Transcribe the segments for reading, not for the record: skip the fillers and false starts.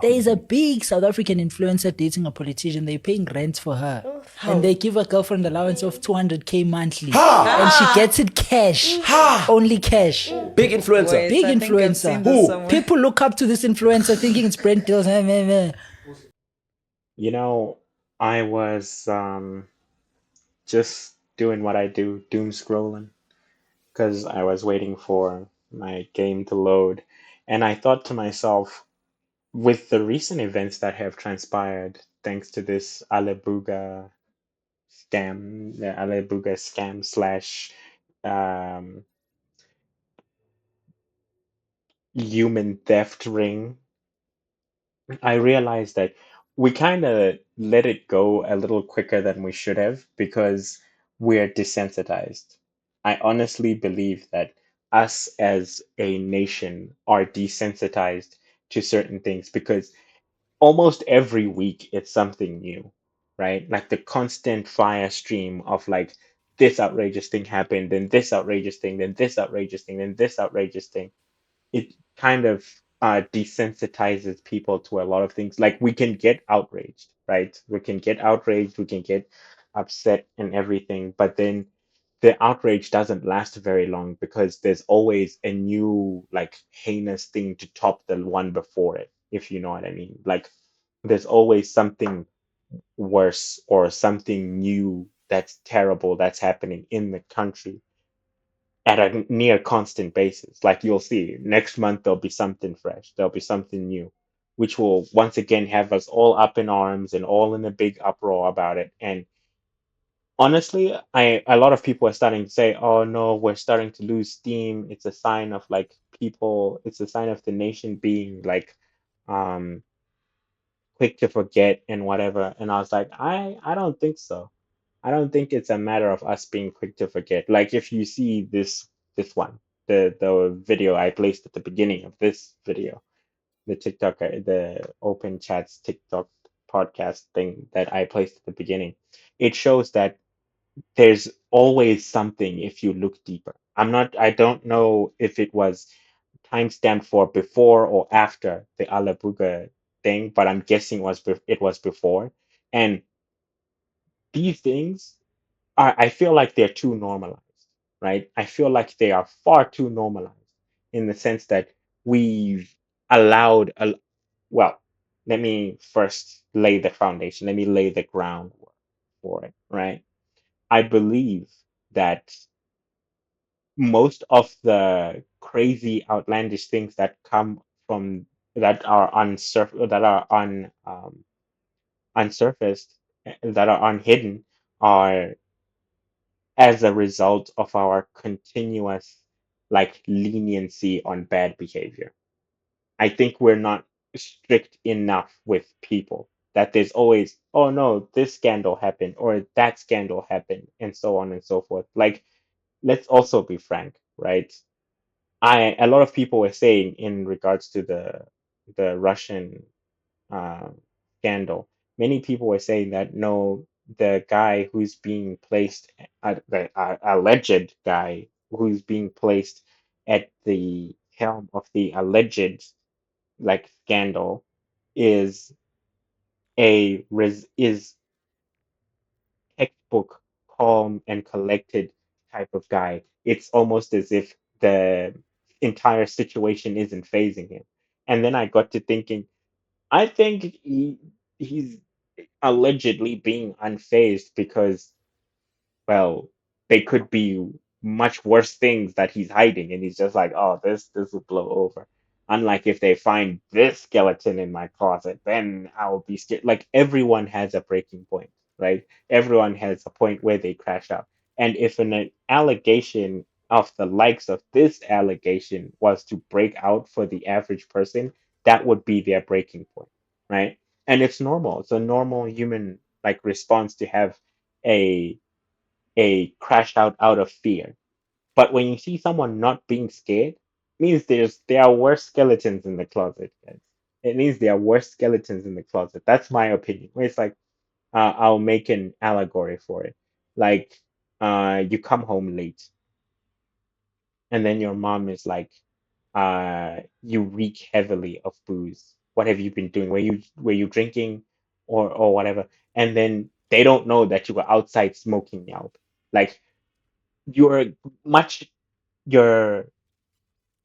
There is a big South African influencer dating a politician. They're paying rent for her. And they give a girlfriend allowance of 200K monthly. And she gets it cash. Only cash. Big influencer. Wait, Big I think I've seen influencer. this Who? somewhere. People look up to this influencer thinking it's Brent Deals. You know, I was just doing what I do, doom scrolling, because I was waiting for my game to load. And I thought to myself, with the recent events that have transpired, thanks to this Alebuga scam slash um, human theft ring, I realized that we kind of let it go a little quicker than we should have because we're desensitized. I honestly believe that us as a nation are desensitized to certain things because almost every week it's something new, right? Like the constant fire stream of like this outrageous thing happened, then this outrageous thing, then this outrageous thing, then this outrageous thing. It kind of desensitizes people to a lot of things. Like we can get outraged, right? We can get outraged, we can get upset and everything, but then the outrage doesn't last very long because there's always a new like heinous thing to top the one before it, if you know what I mean. Like there's always something worse or something new that's terrible that's happening in the country at a near constant basis. Like you'll see next month there'll be something fresh, there'll be something new, which will once again have us all up in arms and all in a big uproar about it. And honestly, I a lot of people are starting to say, "Oh no, we're starting to lose steam. It's a sign of like people. It's a sign of the nation being like um quick to forget and whatever." And I was like, I don't think so. I don't think it's a matter of us being quick to forget. Like if you see this one, the video I placed at the beginning of this video, the TikTok, the Open Chats TikTok podcast thing that I placed at the beginning, it shows that there's always something if you look deeper. I don't know if it was timestamped for before or after the Alabuga thing, but I'm guessing it was before. And these things I feel like they're too normalized, right? I feel like they are far too normalized in the sense that we've allowed a, well, let me first lay the foundation. Let me lay the groundwork for it, right? I believe that most of the crazy, outlandish things that come from that are that are unsurfaced, that are unhidden, are as a result of our continuous like leniency on bad behavior. I think we're not strict enough with people that there's always, oh no, this scandal happened or that scandal happened and so on and so forth. Like, let's also be frank, right? A lot of people were saying in regards to the Russian uh, scandal, many people were saying that no, the guy who's being placed, the alleged guy who's being placed at the helm of the alleged like scandal is is textbook calm and collected type of guy. It's almost as if the entire situation isn't phasing him. And then I got to thinking, I think he's allegedly being unfazed because, well, they could be much worse things that he's hiding, and he's just like, oh, this will blow over. Unlike if they find this skeleton in my closet, then I'll be scared. Like everyone has a breaking point, right? Everyone has a point where they crash out. And if an allegation of the likes of this allegation was to break out for the average person, that would be their breaking point, right? And it's normal. It's a normal human like response to have a crash out of fear. But when you see someone not being scared, means there are worse skeletons in the closet, guys. It means there are worse skeletons in the closet. That's my opinion. It's like I'll make an allegory for it. Like you come home late, and then your mom is like, you reek heavily of booze. what have you been doing? Were you drinking or whatever? And then they don't know that you were outside smoking out. Like you're much you're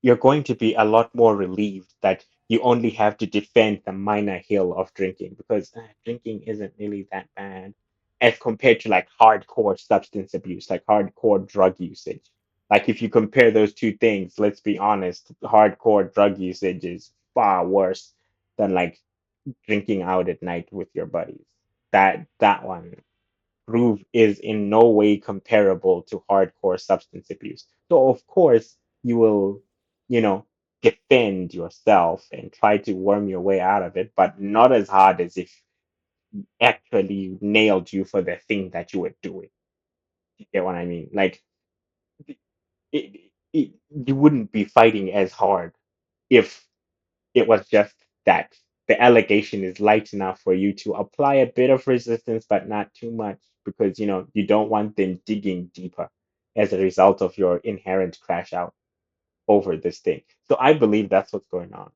you're going to be a lot more relieved that you only have to defend the minor hill of drinking because drinking isn't really that bad as compared to like hardcore substance abuse, like hardcore drug usage. Like if you compare those two things, let's be honest, hardcore drug usage is far worse than like drinking out at night with your buddies. That one proof is in no way comparable to hardcore substance abuse. So of course you will, you know, defend yourself and try to worm your way out of it, but not as hard as if actually nailed you for the thing that you were doing. You get what I mean? Like you wouldn't be fighting as hard if it was just that the allegation is light enough for you to apply a bit of resistance, but not too much, because you don't want them digging deeper as a result of your inherent crash out over this thing. So I believe that's what's going on.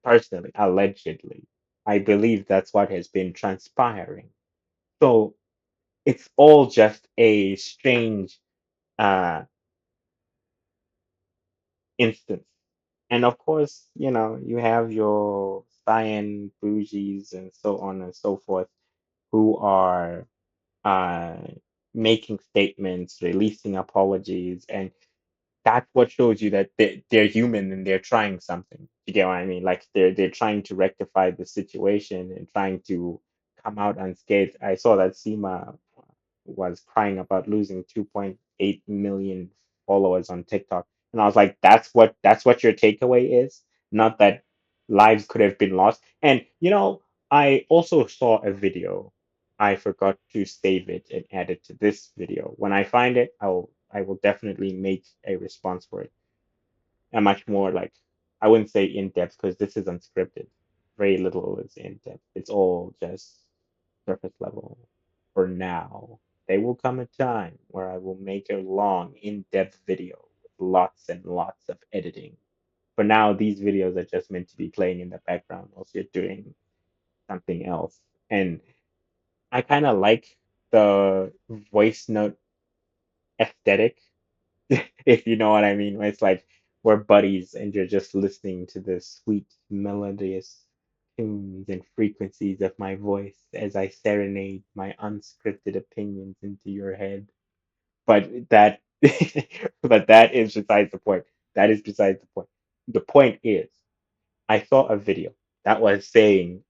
Personally, allegedly, I believe that's what has been transpiring. So it's all just a strange uh, instance. And of course, you have your cyan bougies and so on and so forth who are uh, making statements, releasing apologies, and that's what shows you that they're human and they're trying something. You get what I mean? Like they're trying to rectify the situation and trying to come out unscathed. I saw that Seema was crying about losing 2.8 million followers on TikTok. And I was like, that's what your takeaway is? Not that lives could have been lost. And I also saw a video. I forgot to save it and add it to this video. When I find it, I will definitely make a response for it. And much more like, I wouldn't say in depth because this is unscripted. Very little is in depth. It's all just surface level for now. There will come a time where I will make a long, in depth video with lots and lots of editing. For now, these videos are just meant to be playing in the background whilst you're doing something else. And I kind of like the voice note aesthetic, if you know what I mean. Where it's like we're buddies and you're just listening to the sweet, melodious tunes and frequencies of my voice as I serenade my unscripted opinions into your head. But that, but that is besides the point. That is besides the point. The point is, I saw a video that was saying,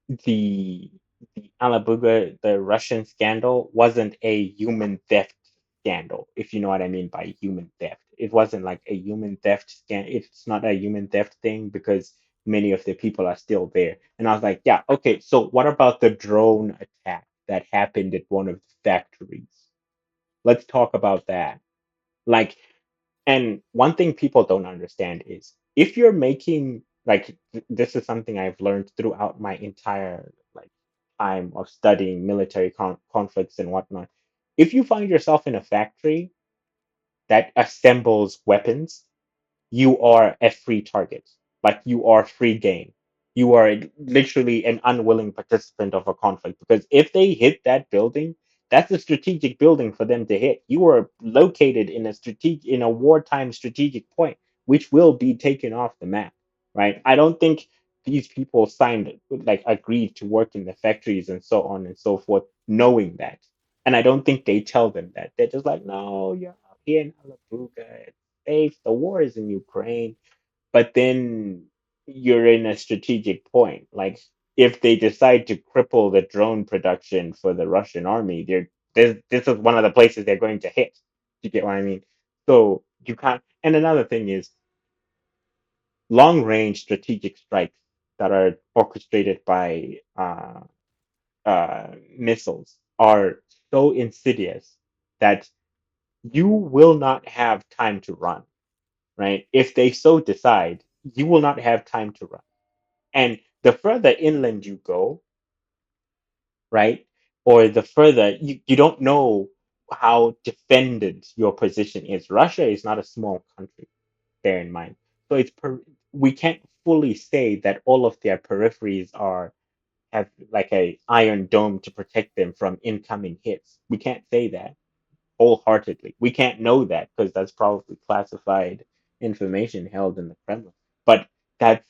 the the Alabuga, the Russian scandal, wasn't a human theft scandal, if you know what I mean by human theft. It wasn't like a human theft It's not a human theft thing because many of the people are still there. And I was like, yeah, okay, so what about the drone attack that happened at one of the factories? Let's talk about that. Like, and one thing people don't understand is if you're making like this is something I've learned throughout my entire like time of studying military conflicts and whatnot. If you find yourself in a factory that assembles weapons, you are a free target. Like you are free game. You are literally an unwilling participant of a conflict because if they hit that building, that's a strategic building for them to hit. You are located in a wartime strategic point, which will be taken off the map, right? I don't think these people signed like agreed to work in the factories and so on and so forth, knowing that. And I don't think they tell them that. They're just like, no, you're out here in Alabuga, safe. The war is in Ukraine, but then you're in a strategic point. Like if they decide to cripple the drone production for the Russian army, this is one of the places they're going to hit. You get what I mean? So you can't. And another thing is long range strategic strikes that are orchestrated by missiles are so insidious that you will not have time to run, right? If they so decide, you will not have time to run. And the further inland you go, right, or the further you don't know how defended your position is. Russia is not a small country, bear in mind. So we can't fully say that all of their peripheries are have like a iron dome to protect them from incoming hits. We can't say that wholeheartedly. We can't know that because that's probably classified information held in the Kremlin. But that's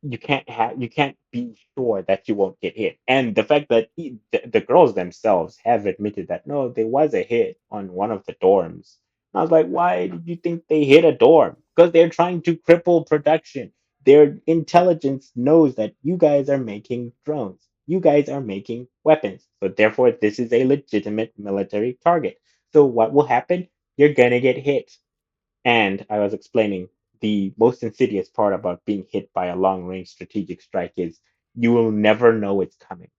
you can't be sure that you won't get hit. And the fact that the girls themselves have admitted that no, there was a hit on one of the dorms. I was like, why did you think they hit a dorm? Because they're trying to cripple production. Their intelligence knows that you guys are making drones. You guys are making weapons. So therefore, this is a legitimate military target. So what will happen? You're gonna get hit. And I was explaining the most insidious part about being hit by a long range strategic strike is you will never know it's coming.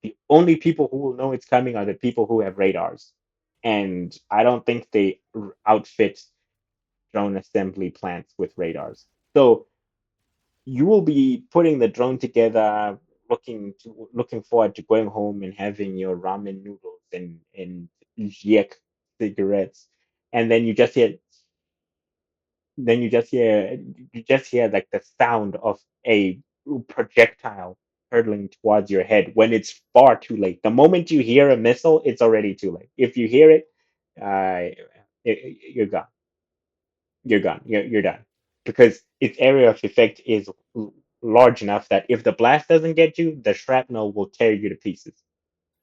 The only people who will know it's coming are the people who have radars. And I don't think they outfit drone assembly plants with radars. So you will be putting the drone together, looking forward to going home and having your ramen noodles and yek cigarettes, and you just hear like the sound of a projectile hurtling towards your head when it's far too late. The moment you hear a missile, it's already too late. If you hear it, you're gone. You're gone. You're done. Because its area of effect is large enough that if the blast doesn't get you, the shrapnel will tear you to pieces.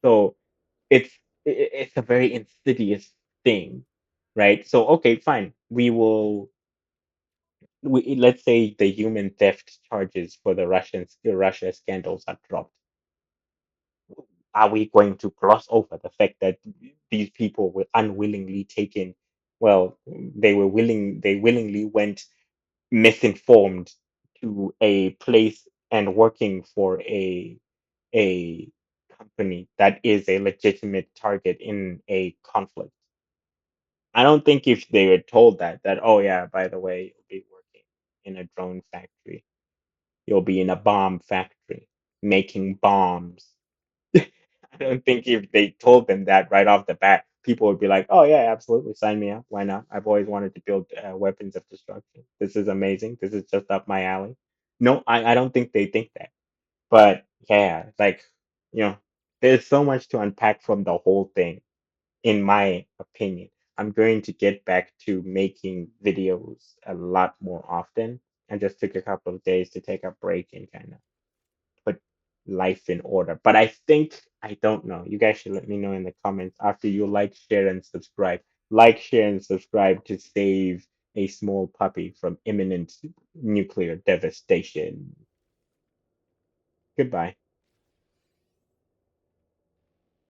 So it's it's a very insidious thing, right? So okay, fine. Let's say the human theft charges for the Russia scandals are dropped. Are we going to gloss over the fact that these people were unwillingly taken? Well, they willingly went misinformed to a place and working for a company that is a legitimate target in a conflict. I don't think if they were told that, oh yeah, by the way, you'll be working in a drone factory, you'll be in a bomb factory making bombs. I don't think if they told them that right off the bat, people would be like, "Oh yeah, absolutely, sign me up. Why not? I've always wanted to build weapons of destruction. This is amazing. This is just up my alley." No, I don't think they think that. But yeah, like you know, there's so much to unpack from the whole thing, in my opinion. I'm going to get back to making videos a lot more often. I just took a couple of days to take a break and kind of put life in order. But I think I don't know. You guys should let me know in the comments after you like, share, and subscribe. Like, share, and subscribe to save a small puppy from imminent nuclear devastation. Goodbye.